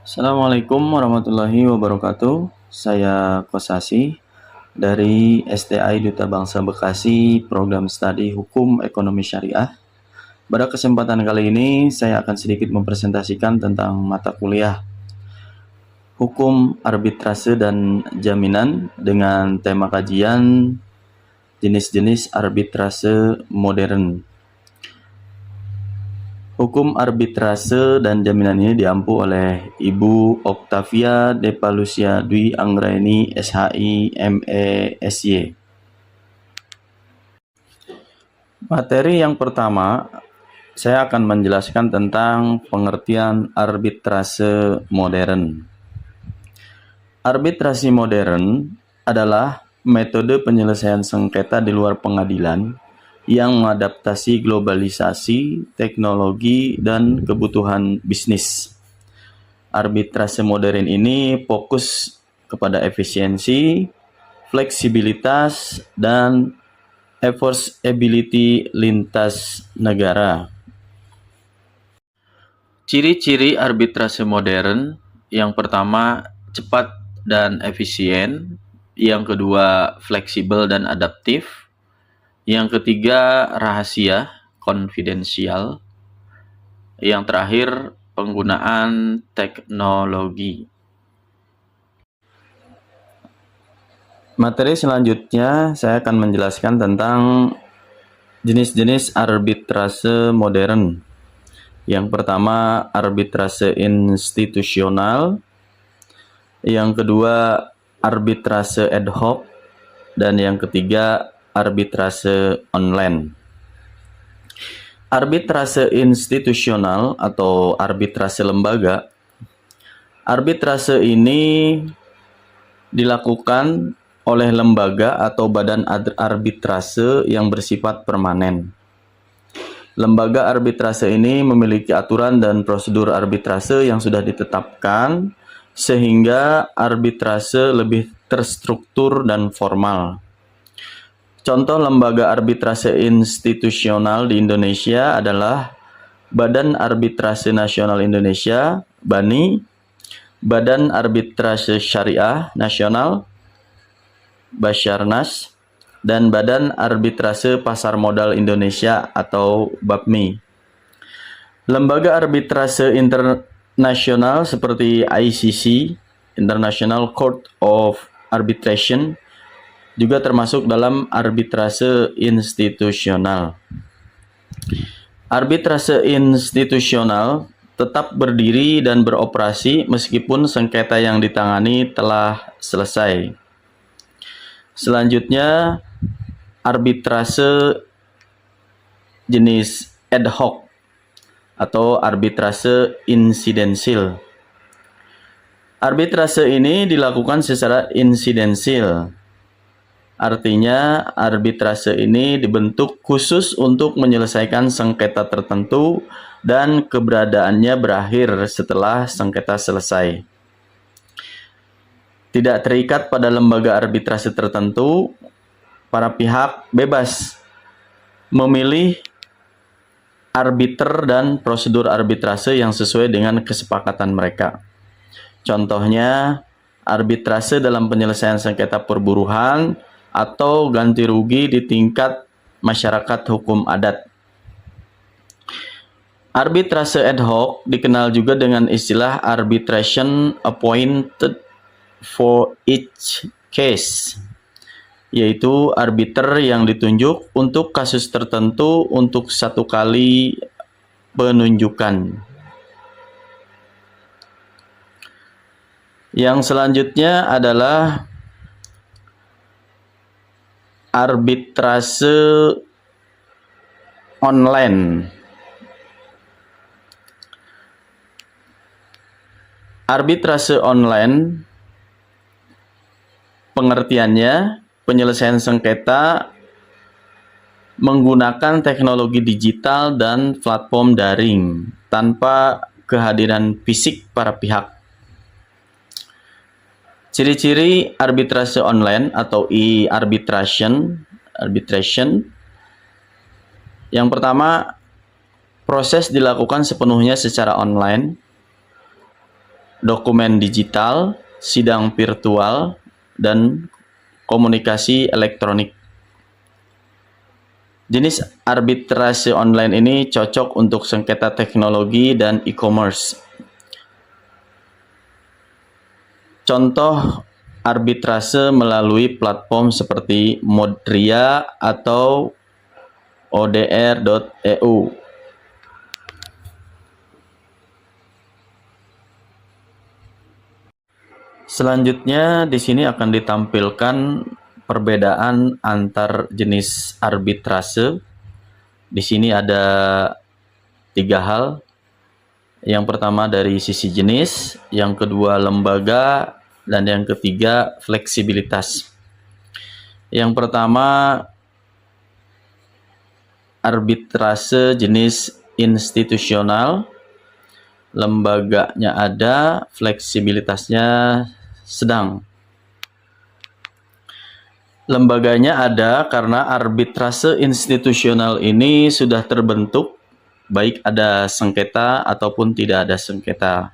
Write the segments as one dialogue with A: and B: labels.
A: Assalamualaikum warahmatullahi wabarakatuh. Saya Kosasi dari STI Duta Bangsa Bekasi, Program Studi Hukum Ekonomi Syariah. Pada kesempatan kali ini, saya akan sedikit mempresentasikan tentang mata kuliah Hukum Arbitrase dan Jaminan dengan tema kajian jenis-jenis arbitrase modern. Hukum arbitrase dan jaminan ini diampu oleh Ibu Octavia Depalusia Dwi Anggraini, SHI, ME, SY. Materi yang pertama, saya akan menjelaskan tentang pengertian arbitrase modern. Arbitrasi modern adalah metode penyelesaian sengketa di luar pengadilan yang mengadaptasi globalisasi, teknologi, dan kebutuhan bisnis. Arbitrase modern ini fokus kepada efisiensi, fleksibilitas, dan enforceability lintas negara. Ciri-ciri arbitrase modern, yang pertama cepat dan efisien, yang kedua fleksibel dan adaptif, yang ketiga rahasia, konfidensial, yang terakhir penggunaan teknologi. Materi selanjutnya saya akan menjelaskan tentang jenis-jenis arbitrase modern. Yang pertama arbitrase institusional, yang kedua arbitrase ad hoc, dan yang ketiga arbitrase online. Arbitrase institusional atau arbitrase lembaga. Arbitrase ini dilakukan oleh lembaga atau badan arbitrase yang bersifat permanen. Lembaga arbitrase ini memiliki aturan dan prosedur arbitrase yang sudah ditetapkan sehingga arbitrase lebih terstruktur dan formal. Contoh lembaga arbitrase institusional di Indonesia adalah Badan Arbitrase Nasional Indonesia, BANI, Badan Arbitrase Syariah Nasional, Basyarnas, dan Badan Arbitrase Pasar Modal Indonesia atau BAPMI. Lembaga arbitrase internasional seperti ICC, International Court of Arbitration, juga termasuk dalam arbitrase institusional. Arbitrase institusional tetap berdiri dan beroperasi meskipun sengketa yang ditangani telah selesai. Selanjutnya, arbitrase jenis ad hoc atau arbitrase insidensil. Arbitrase ini dilakukan secara insidensil. Artinya, arbitrase ini dibentuk khusus untuk menyelesaikan sengketa tertentu dan keberadaannya berakhir setelah sengketa selesai. Tidak terikat pada lembaga arbitrase tertentu, para pihak bebas memilih arbiter dan prosedur arbitrase yang sesuai dengan kesepakatan mereka. Contohnya, arbitrase dalam penyelesaian sengketa perburuhan atau ganti rugi di tingkat masyarakat hukum adat. Arbitrase ad hoc dikenal juga dengan istilah arbitration appointed for each case, yaitu arbiter yang ditunjuk untuk kasus tertentu untuk satu kali penunjukan. Yang selanjutnya adalah arbitrase online. Arbitrase online pengertiannya penyelesaian sengketa menggunakan teknologi digital dan platform daring tanpa kehadiran fisik para pihak. Ciri-ciri arbitrase online atau e-arbitration. Yang pertama, proses dilakukan sepenuhnya secara online. dokumen digital, sidang virtual, dan komunikasi elektronik. Jenis arbitrase online ini cocok untuk sengketa teknologi dan e-commerce. Contoh arbitrase melalui platform seperti Modria atau ODR.eu. Selanjutnya di sini akan ditampilkan perbedaan antar jenis arbitrase. Di sini ada 3 hal. Yang pertama dari sisi jenis, yang kedua lembaga, dan yang ketiga fleksibilitas. Yang pertama arbitrase jenis institusional, lembaganya ada, fleksibilitasnya sedang. Lembaganya ada karena arbitrase institusional ini sudah terbentuk, baik ada sengketa ataupun tidak ada sengketa.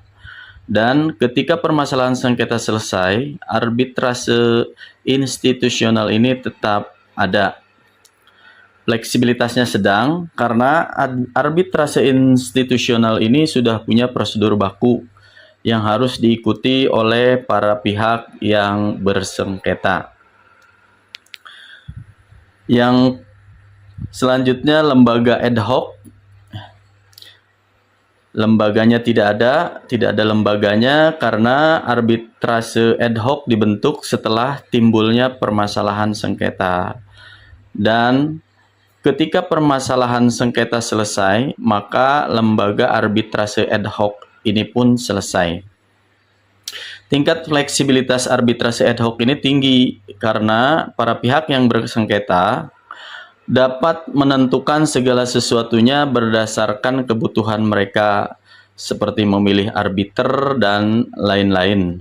A: Dan ketika permasalahan sengketa selesai, arbitrase institusional ini tetap ada. Fleksibilitasnya sedang karena arbitrase institusional ini sudah punya prosedur baku yang harus diikuti oleh para pihak yang bersengketa. Yang selanjutnya lembaga ad hoc. Lembaganya tidak ada lembaganya karena arbitrase ad hoc dibentuk setelah timbulnya permasalahan sengketa. Dan ketika permasalahan sengketa selesai, maka lembaga arbitrase ad hoc ini pun selesai. Tingkat fleksibilitas arbitrase ad hoc ini tinggi karena para pihak yang bersengketa dapat menentukan segala sesuatunya berdasarkan kebutuhan mereka, seperti memilih arbiter dan lain-lain.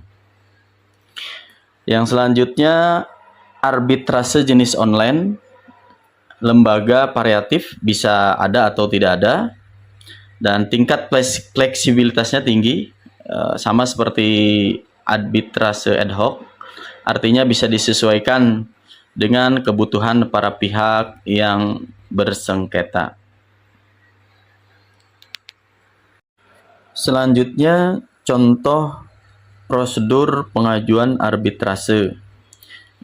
A: Yang selanjutnya, arbitrase jenis online. Lembaga variatif, bisa ada atau tidak ada, dan tingkat fleksibilitasnya tinggi, sama seperti arbitrase ad hoc, artinya bisa disesuaikan dengan kebutuhan para pihak yang bersengketa. Selanjutnya, contoh prosedur pengajuan arbitrase.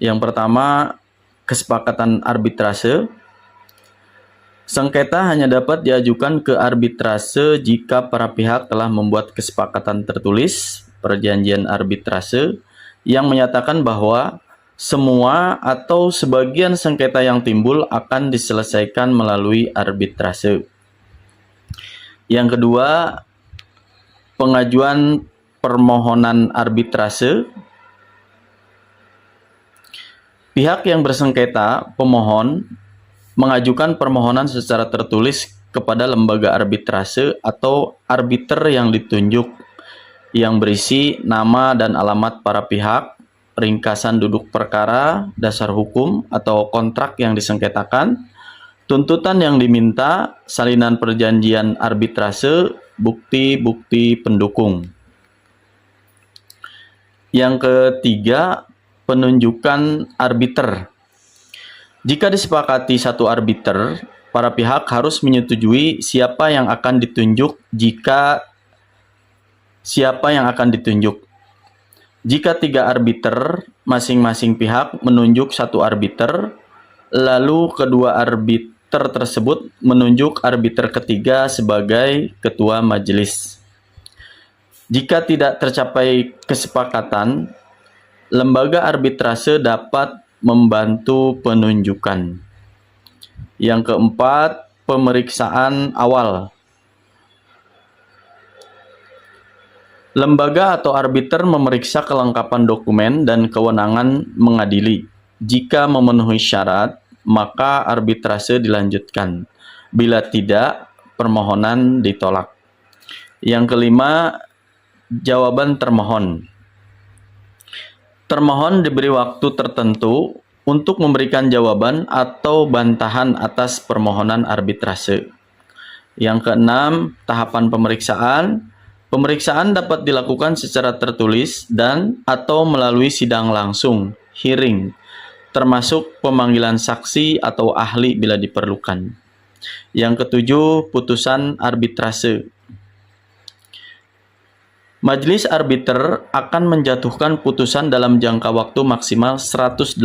A: Yang pertama, kesepakatan arbitrase. Sengketa hanya dapat diajukan ke arbitrase jika para pihak telah membuat kesepakatan tertulis, perjanjian arbitrase, yang menyatakan bahwa semua atau sebagian sengketa yang timbul akan diselesaikan melalui arbitrase. Yang kedua, pengajuan permohonan arbitrase. Pihak yang bersengketa, pemohon, mengajukan permohonan secara tertulis kepada lembaga arbitrase atau arbiter yang ditunjuk, yang berisi nama dan alamat para pihak, ringkasan duduk perkara, dasar hukum atau kontrak yang disengketakan, tuntutan yang diminta, salinan perjanjian arbitrase, bukti-bukti pendukung. Yang ketiga, penunjukan arbiter. Jika disepakati satu arbiter, para pihak harus menyetujui siapa yang akan ditunjuk Jika 3 arbiter, masing-masing pihak menunjuk satu arbiter, lalu kedua arbiter tersebut menunjuk arbiter ketiga sebagai ketua majelis. Jika tidak tercapai kesepakatan, lembaga arbitrase dapat membantu penunjukan. Yang keempat, pemeriksaan awal. Lembaga atau arbiter memeriksa kelengkapan dokumen dan kewenangan mengadili. Jika memenuhi syarat, maka arbitrase dilanjutkan. Bila tidak, permohonan ditolak. Yang kelima, jawaban termohon. Termohon diberi waktu tertentu untuk memberikan jawaban atau bantahan atas permohonan arbitrase. Yang keenam, tahapan pemeriksaan. Pemeriksaan dapat dilakukan secara tertulis dan atau melalui sidang langsung, hearing, termasuk pemanggilan saksi atau ahli bila diperlukan. Yang ketujuh, putusan arbitrase. Majelis arbiter akan menjatuhkan putusan dalam jangka waktu maksimal 180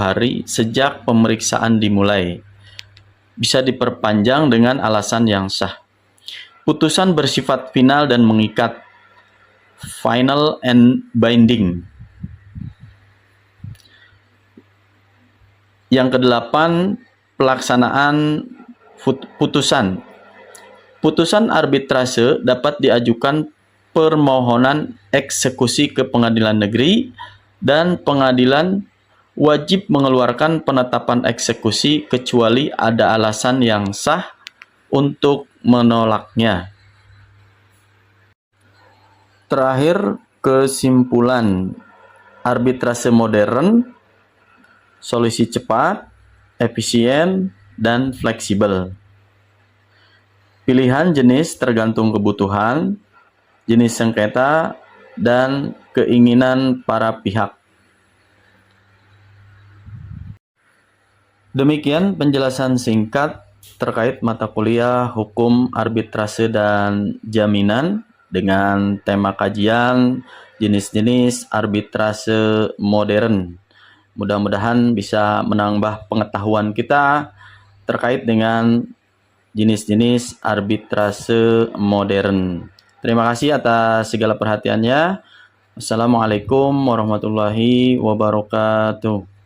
A: hari sejak pemeriksaan dimulai. Bisa diperpanjang dengan alasan yang sah. Putusan bersifat final dan mengikat, final and binding. Yang kedelapan, pelaksanaan putusan. Putusan arbitrase dapat diajukan permohonan eksekusi ke pengadilan negeri dan pengadilan wajib mengeluarkan penetapan eksekusi kecuali ada alasan yang sah untuk menolaknya. Terakhir, kesimpulan. Arbitrase modern, solusi cepat, efisien, dan fleksibel. Pilihan jenis tergantung kebutuhan, jenis sengketa, dan keinginan para pihak. Demikian penjelasan singkat terkait mata kuliah Hukum Arbitrase dan Jaminan dengan tema kajian jenis-jenis arbitrase modern. Mudah-mudahan bisa menambah pengetahuan kita terkait dengan jenis-jenis arbitrase modern. Terima kasih atas segala perhatiannya. Wassalamualaikum warahmatullahi wabarakatuh.